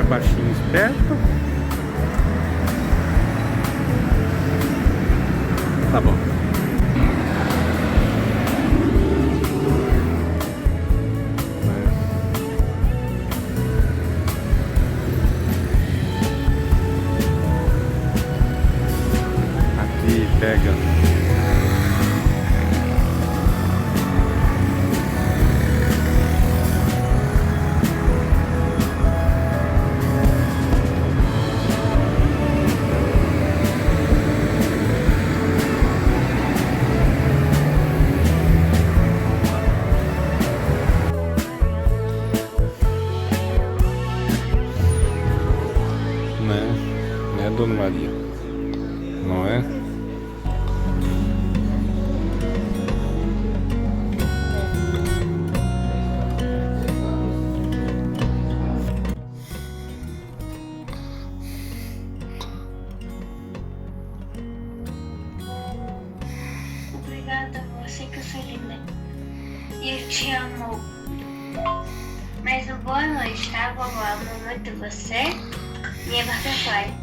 baixinho esperto. Tá bom. Aqui pega. Né, Dona Maria? Não é? Obrigada a você que eu sou linda. E eu te amo. Mas uma boa noite, tá, vovó? Amo muito você. Minha butterfly.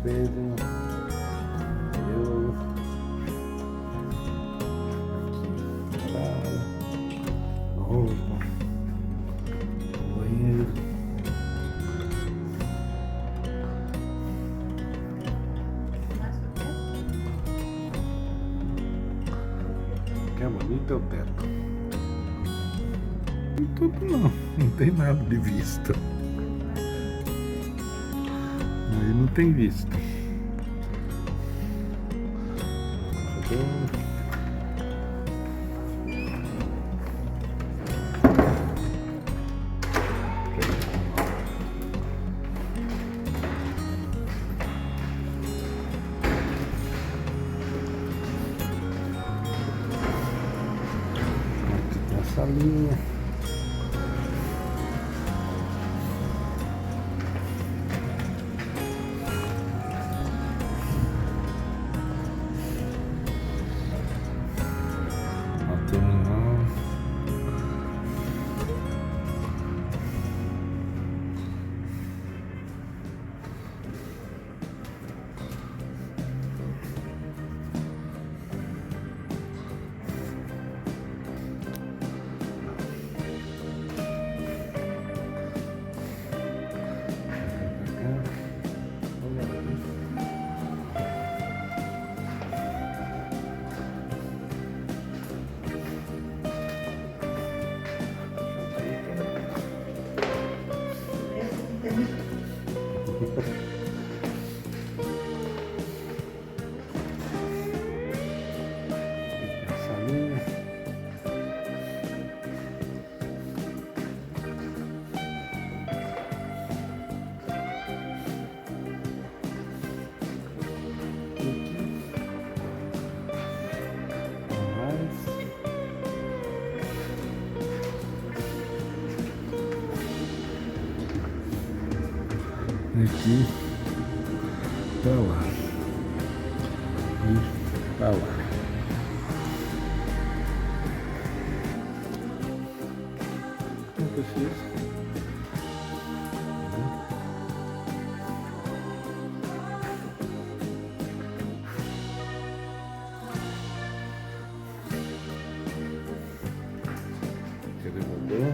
Pedro, eu, aqui, roupa, banheiro, que é bonito é o teto. Não tudo não tem nada de vista. Aí não tem vista. Aqui tem a salinha. Terminal. Salinha. Aqui pra lá e pra lá. Não precisa. Elevador.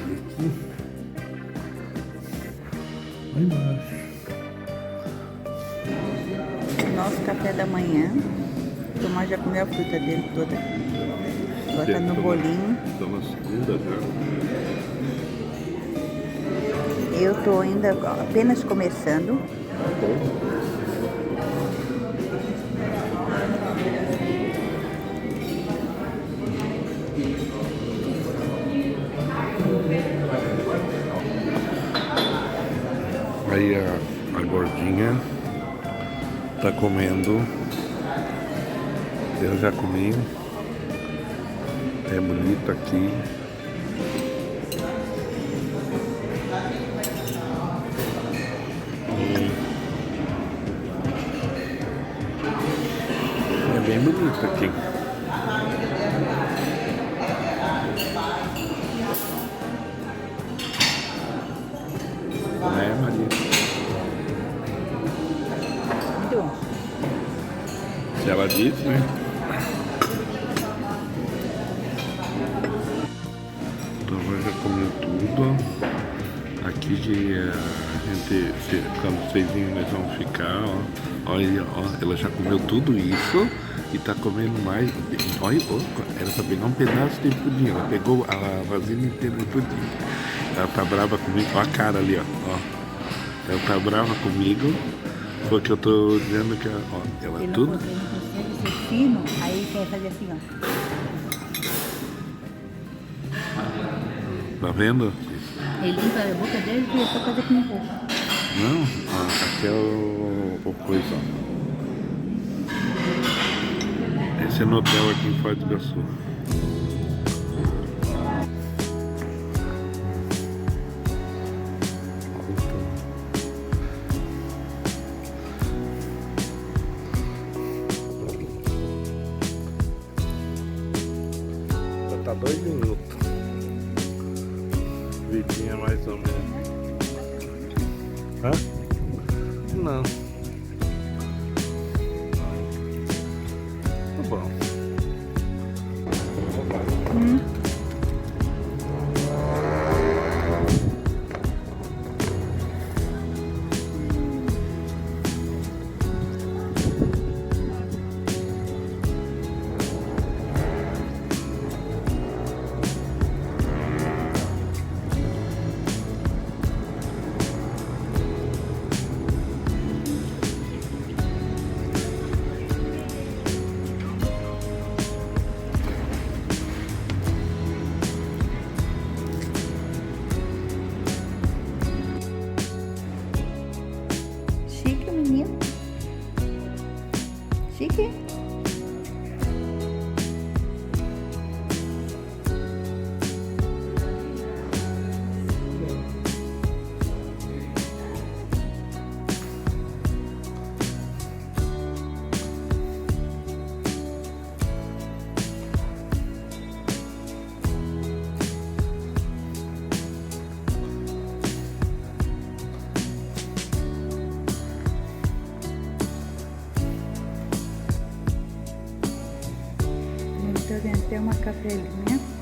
Aqui. Lá embaixo. Nosso café da manhã. O Tomás já comeu a fruta dele toda. Agora tá no bolinho. Estamos na segunda já. Eu tô ainda apenas começando. Aí a gordinha tá comendo. Eu já comi. É bonito aqui. É bem bonito aqui. Né, Maria? Muito bom. Se ela disse, né? Então eu já comeu tudo. Aqui a gente, quando vocês virem, nós vamos ficar, ó. Olha, ó, ela já comeu tudo isso e tá comendo mais. Olha, ela só pegou um pedaço de pudim, ela pegou a vasilha inteira de pudim. Ela tá brava comigo, ó a cara ali, ó. Ela tá brava comigo, porque eu tô dizendo que, ó, ela Ele tudo. não consegue ser fino, aí ele quer fazer assim, ó. Tá vendo? Ele limpa a boca dele e só fazer com o pouco. Não, ó, aqui é o coisa, ó. Esse é no hotel aqui em Foz do Iguaçu. Já tá 2 minutos. Vidinha mais ou menos. Hã? Não. Tá bom. Chique, menino. Chique. Então tem até uma capelinha.